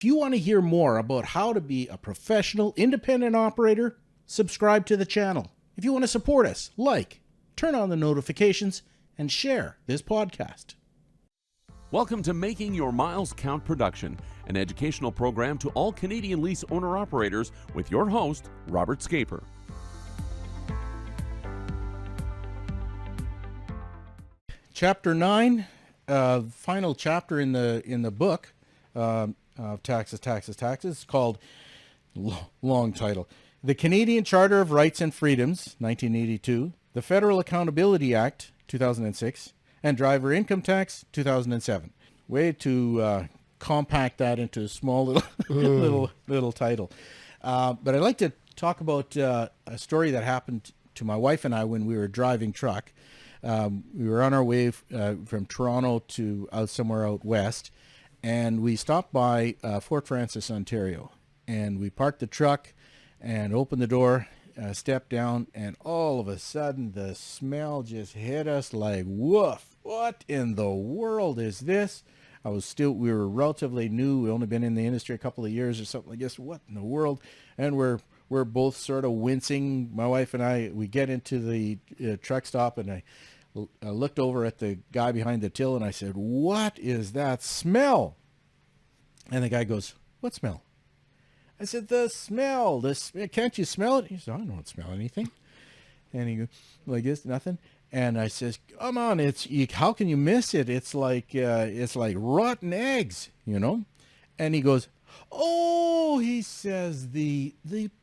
If you want to hear more about how to be a professional independent operator, subscribe to the channel. If you want to support us, turn on the notifications, and share this podcast. Welcome to Making Your Miles Count Production, an educational program to all Canadian lease owner-operators with your host, Robert Scheper. Chapter 9, final chapter in the book of Taxes, It's called, long title, The Canadian Charter of Rights and Freedoms, 1982, the Federal Accountability Act, 2006, and Driver Income Tax, 2007. Way to compact that into a small little title. But I'd like to talk about a story that happened to my wife and I when we were driving truck. We were on our way from Toronto to somewhere out west, and we stopped by Fort Frances, Ontario, and we parked the truck and opened the door, stepped down, and all of a sudden the smell just hit us like, woof, what in the world is this? We were relatively new. We only been in the industry a couple of years or something. I guess, what in the world? And we're both sort of wincing. My wife and I, we get into the truck stop, and I looked over at the guy behind the till and I said, "What is that smell?" And the guy goes, "What smell?" I said, "The smell. Can't you smell it?" He said, "I don't smell anything." And he goes, like this, nothing. And I says, "Come on, how can you miss it? It's like rotten eggs, you know." And he goes, "Oh," he says, the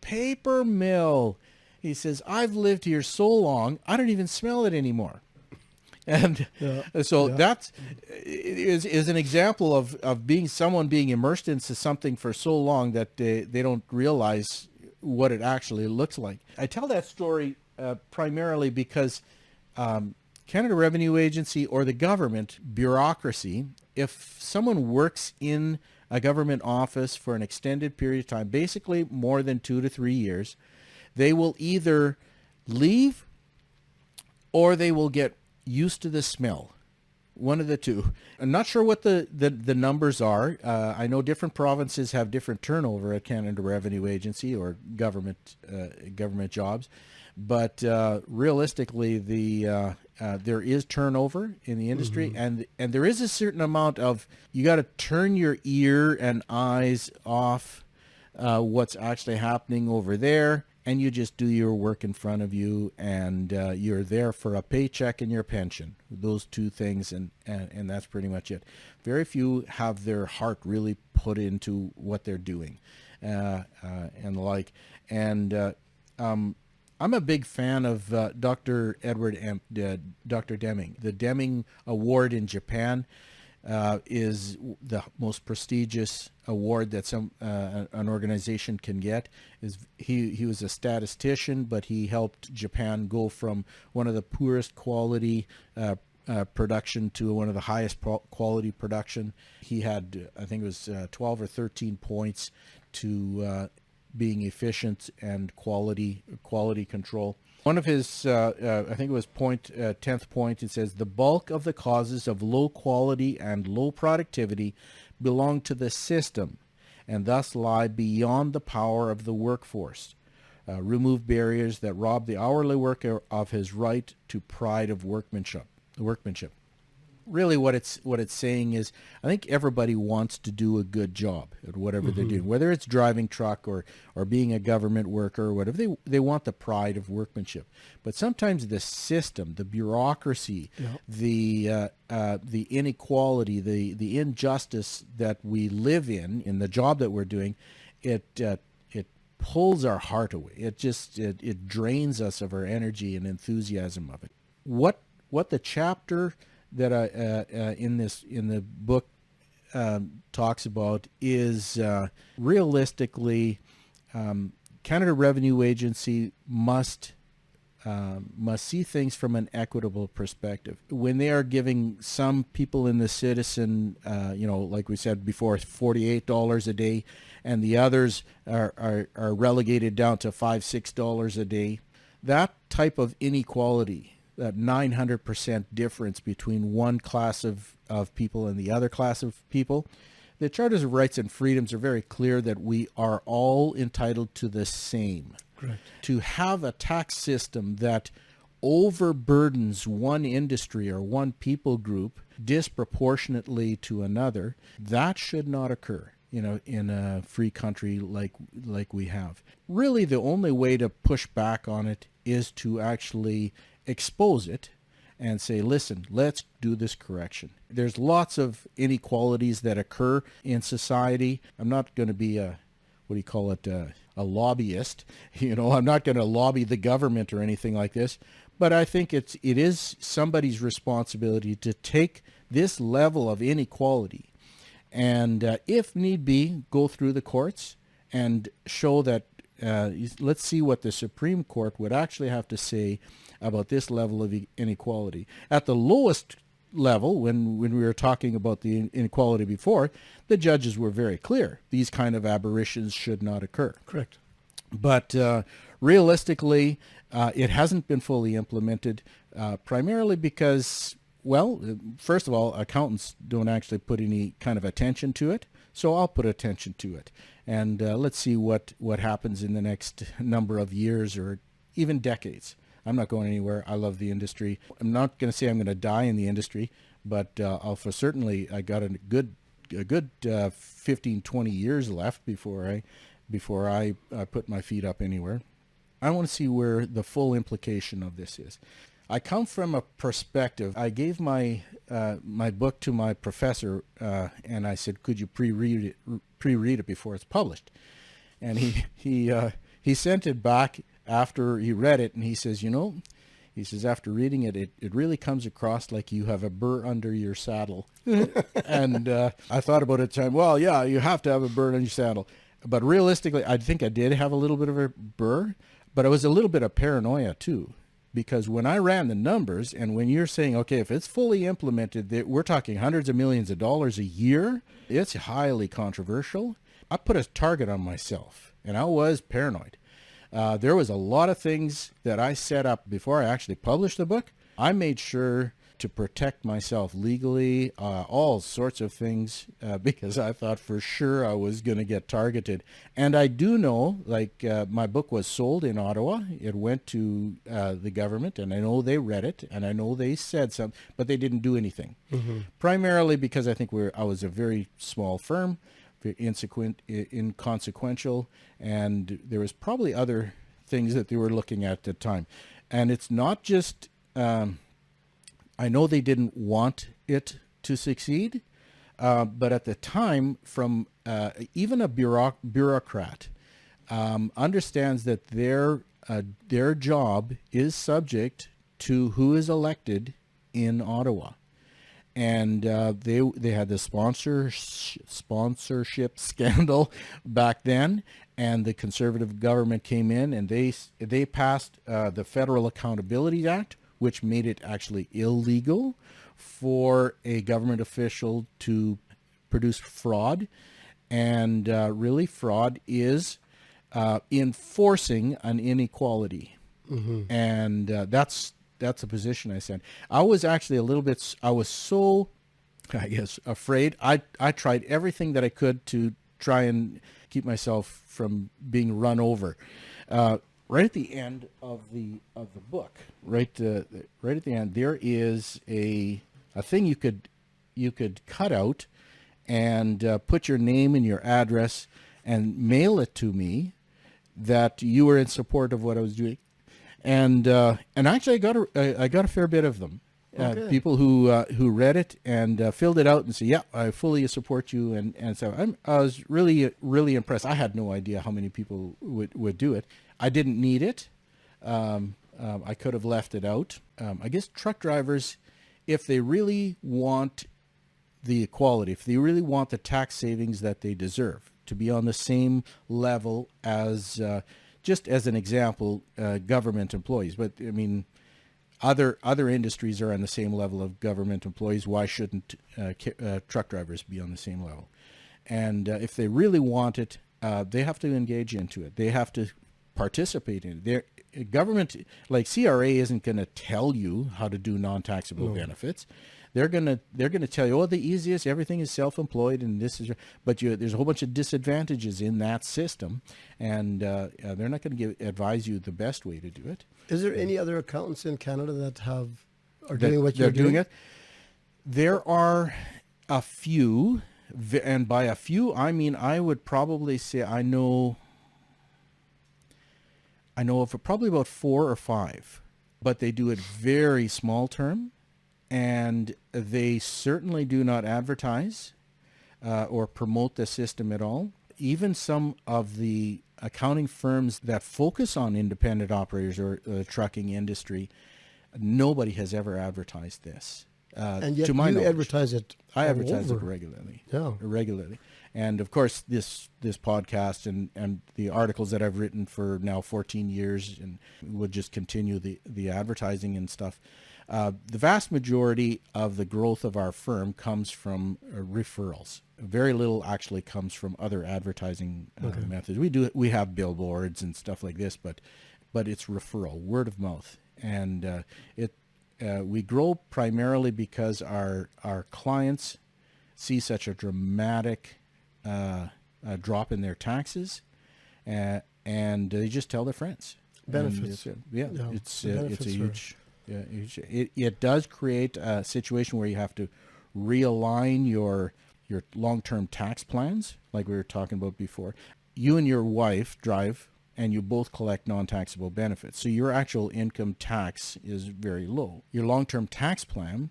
paper mill. He says, "I've lived here so long, I don't even smell it anymore." And that is an example of someone being immersed into something for so long that they don't realize what it actually looks like. I tell that story primarily because Canada Revenue Agency or the government bureaucracy, if someone works in a government office for an extended period of time, basically more than 2 to 3 years, they will either leave or they will get used to the smell. One of the two. I'm not sure what the numbers are. I know different provinces have different turnover at Canada Revenue Agency or government jobs, but realistically, there is turnover in the industry, and there is a certain amount of, you got to turn your ear and eyes off what's actually happening over there, and you just do your work in front of you, and you're there for a paycheck and your pension. Those two things, and that's pretty much it. Very few have their heart really put into what they're doing, and the like. And I'm a big fan of Dr. Dr. Deming. The Deming Award in Japan is the most prestigious award that an organization can get. He was a statistician, but he helped Japan go from one of the poorest quality production to one of the highest quality production. He had, I think it was 12 or 13 points to being efficient and quality control. One of his, I think it was 10th point, it says, "The bulk of the causes of low quality and low productivity belong to the system and thus lie beyond the power of the workforce. Remove barriers that rob the hourly worker of his right to pride of workmanship." Really what it's saying is, I think everybody wants to do a good job at whatever they're doing, whether it's driving truck or being a government worker or whatever. They want the pride of workmanship. But sometimes the system, the bureaucracy, the inequality, the injustice that we live in the job that we're doing, it pulls our heart away. It drains us of our energy and enthusiasm of it. What the chapter that in the book talks about is realistically, Canada Revenue Agency must see things from an equitable perspective. When they are giving some people in the citizen, like we said before, $48 a day, and the others are relegated down to $5-6 a day, that type of inequality, that 900% difference between one class of people and the other class of people, The Charters of Rights and Freedoms are very clear that we are all entitled to the same. Correct. To have a tax system that overburdens one industry or one people group disproportionately to another, that should not occur, in a free country like we have. Really, the only way to push back on it is to actually expose it and say, listen, let's do this correction. There's lots of inequalities that occur in society. I'm not going to be a lobbyist. I'm not going to lobby the government or anything like this. But I think it is somebody's responsibility to take this level of inequality and, if need be, go through the courts and show that, let's see what the Supreme Court would actually have to say about this level of inequality. At the lowest level, when we were talking about the inequality before, the judges were very clear. These kind of aberrations should not occur. Correct. But realistically, it hasn't been fully implemented, primarily because, well, first of all, accountants don't actually put any kind of attention to it, so I'll put attention to it. And let's see what happens in the next number of years or even decades. I'm not going anywhere. I love the industry. I'm not going to say I'm going to die in the industry, but I got a good 15, 20 years left before I put my feet up anywhere. I want to see where the full implication of this is. I come from a perspective. I gave my book to my professor, and I said, "Could you pre-read it before it's published?" And he sent it back after he read it, and he says, after reading it, it really comes across like you have a burr under your saddle. And I thought about it at the time. Well, yeah, you have to have a burr under your saddle. But realistically, I think I did have a little bit of a burr, but it was a little bit of paranoia too. Because when I ran the numbers, and when you're saying, okay, if it's fully implemented, we're talking hundreds of millions of dollars a year, it's highly controversial. I put a target on myself, and I was paranoid. There was a lot of things that I set up before I actually published the book. I made sure to protect myself legally, all sorts of things, because I thought for sure I was going to get targeted. And I do know, my book was sold in Ottawa. It went to the government, and I know they read it, and I know they said something, but they didn't do anything. Mm-hmm. Primarily because I think I was a very small firm, very inconsequential, and there was probably other things that they were looking at the time. And it's not just... I know they didn't want it to succeed, but at the time, from even a bureaucrat understands that their job is subject to who is elected in Ottawa. And they had the sponsorship scandal back then, and the Conservative government came in, and they passed the Federal Accountability Act, which made it actually illegal for a government official to produce fraud. And really, fraud is enforcing an inequality. Mm-hmm. And that's a position I said. I was actually I was so, I guess, afraid. I tried everything that I could to try and keep myself from being run over. Right at the end of the book, right at the end, there is a thing you could cut out and put your name and your address and mail it to me that you were in support of what I was doing, and actually I got a fair bit of them. People who read it and filled it out and said, "Yeah, I fully support you," and so I was really impressed. I had no idea how many people would do it. I didn't need it. I could have left it out. I guess truck drivers, if they really want the equality, if they really want the tax savings that they deserve, to be on the same level as, just as an example, government employees. But I mean, other industries are on the same level of government employees. Why shouldn't truck drivers be on the same level? And if they really want it, they have to engage into it. They have to participate in it. Their government, like CRA, isn't going to tell you how to do non-taxable benefits. they're gonna tell you, oh, the easiest, everything is self-employed, and this is, but there's a whole bunch of disadvantages in that system, and they're not going to advise you the best way to do it. Is there any other accountants in Canada that are doing what you're doing? It? There are a few, and by a few, I mean I would probably say I know of probably about 4 or 5, but they do it very small term, and they certainly do not advertise or promote the system at all. Even some of the accounting firms that focus on independent operators or the trucking industry, nobody has ever advertised this. And yet to my knowledge. Advertise it. I advertise over. it regularly. Yeah. Regularly. And of course, this podcast and the articles that I've written for now 14 years and would just continue the advertising and stuff. The vast majority of the growth of our firm comes from referrals. Very little actually comes from other advertising methods. We have billboards and stuff like this, but it's referral, word of mouth, and we grow primarily because our clients see such a dramatic drop in their taxes, and they just tell their friends. Benefits. It's a huge. Yeah, it does create a situation where you have to realign your long-term tax plans, like we were talking about before. You and your wife drive, and you both collect non-taxable benefits. So your actual income tax is very low. Your long-term tax plan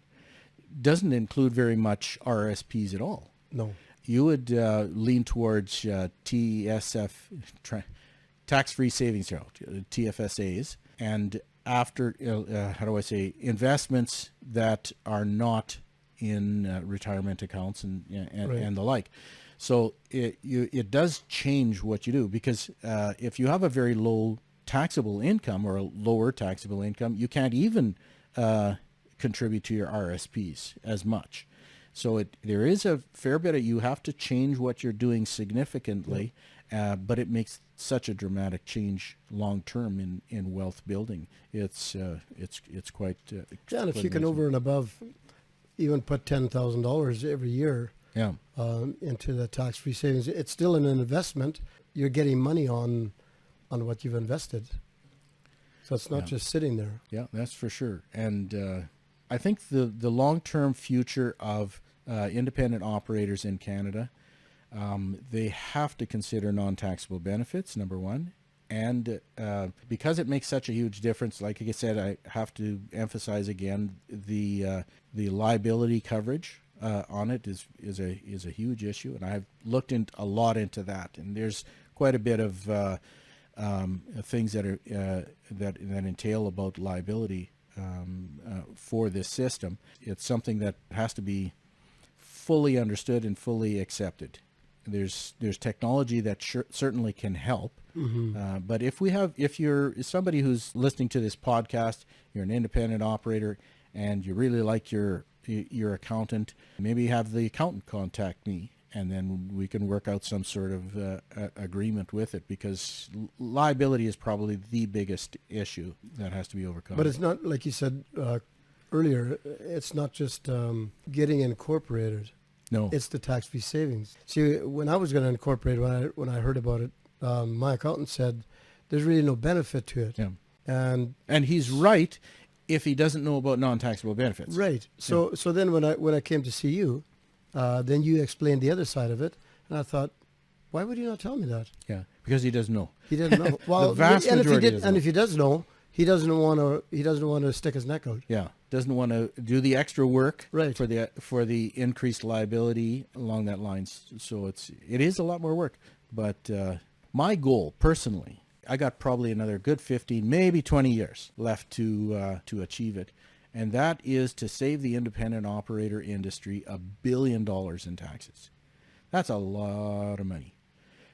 doesn't include very much RSPs at all. No. You would lean towards TSF, tax-free savings account, TFSAs, and after, investments that are not in retirement accounts and the like. So it does change what you do, because if you have a very low taxable income or a lower taxable income, you can't even contribute to your RSPs as much. So there is a fair bit of, you have to change what you're doing significantly, but it makes such a dramatic change long term in wealth building. It's quite and if you can over and above even put $10,000 every year into the tax-free savings, it's still an investment. You're getting money on what you've invested, so it's not just sitting there. Yeah, that's for sure. And I think the long-term future of independent operators in Canada, they have to consider non-taxable benefits, number one. And because it makes such a huge difference, like I said, I have to emphasize again, the liability coverage on it is a huge issue, and I've looked a lot into that. And there's quite a bit of things that are that entail about liability for this system. It's something that has to be fully understood and fully accepted. There's technology that certainly can help, but if you're somebody who's listening to this podcast, you're an independent operator, and you really like your accountant, maybe have the accountant contact me, and then we can work out some sort of agreement with it, because liability is probably the biggest issue that has to be overcome. But it's not, like you said earlier, it's not just getting incorporated. No, it's the tax-free savings. See, when I was going to incorporate, when I heard about it, my accountant said there's really no benefit to it. Yeah. And he's right if he doesn't know about non-taxable benefits. Right. So then when I came to see you, then you explained the other side of it, and I thought, why would you not tell me that? Yeah, because he doesn't know. He doesn't know. Well, the vast majority if he does know, he doesn't want to stick his neck out. Yeah, doesn't want to do the extra work right. for the increased liability along that line. So it is a lot more work. But my goal personally, I got probably another good 15, maybe 20 years left to achieve it, and that is to save the independent operator industry $1 billion in taxes. That's a lot of money.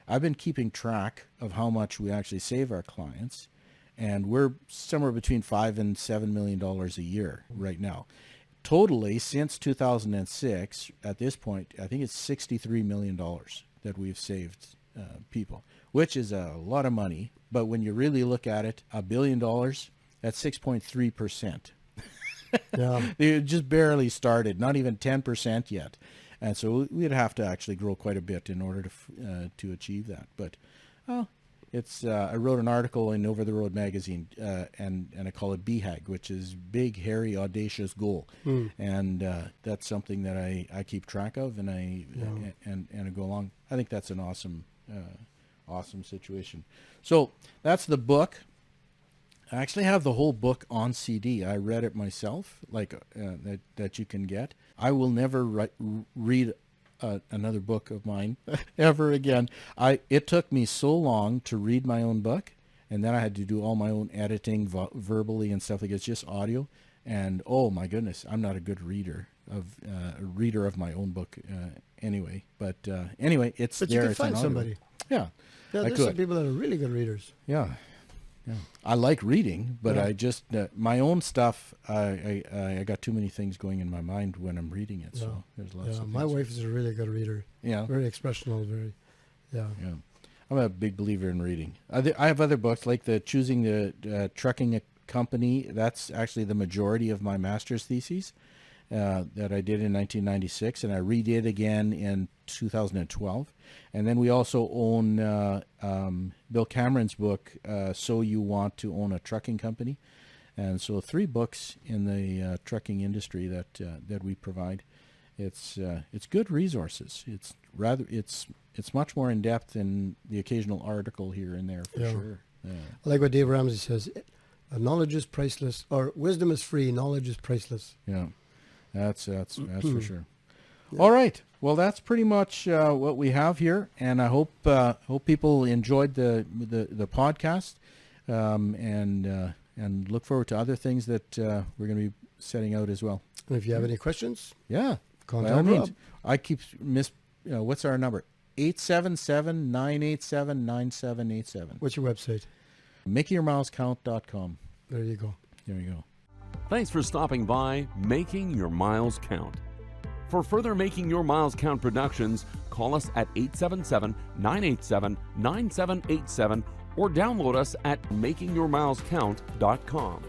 I've been keeping track of how much we actually save our clients, and we're somewhere between $5 and $7 million a year right now. Totally, since 2006, at this point, I think it's $63 million that we've saved people, which is a lot of money. But when you really look at it, $1 billion, that's 6.3%. Yeah. They just barely started, not even 10% yet. And so we'd have to actually grow quite a bit in order to achieve that. But it's I wrote an article in Over the Road magazine, and I call it BHAG, which is Big, Hairy, Audacious Goal. And that's something that I keep track of, and I go along. I think that's an awesome situation. So that's the book. I actually have the whole book on CD. I read it myself, like that you can get. I will never read another book of mine ever again. It took me so long to read my own book, and then I had to do all my own editing verbally and stuff like it's just audio. And oh my goodness, I'm not a good reader of my own book anyway. But anyway, it's but there. You can it's find somebody. Yeah, there's some people that are really good readers. Yeah. Yeah, I like reading, but I just my own stuff. I got too many things going in my mind when I'm reading it. So there's lots of things. My wife is a really good reader. Yeah, very expressional. Yeah. I'm a big believer in reading. I have other books like choosing the trucking company. That's actually the majority of my master's thesis that I did in 1996, and I redid again in 2012. And then we also own Bill Cameron's book, So You Want to Own a Trucking Company. And so 3 books in the trucking industry that we provide. It's good resources. It's much more in depth than the occasional article here and there for sure. Yeah. I like what Dave Ramsey says. Knowledge is priceless, or wisdom is free. Knowledge is priceless. Yeah, that's for sure. Yeah. All right. Well, that's pretty much what we have here, and I hope people enjoyed the podcast, and look forward to other things that we're going to be setting out as well. And if you have any questions, contact Rob. I keep what's our number? 877-987-9787. What's your website? MakingYourMilesCount.com. There you go. There you go. Thanks for stopping by Making Your Miles Count. For further Making Your Miles Count productions, call us at 877-987-9787 or download us at makingyourmilescount.com.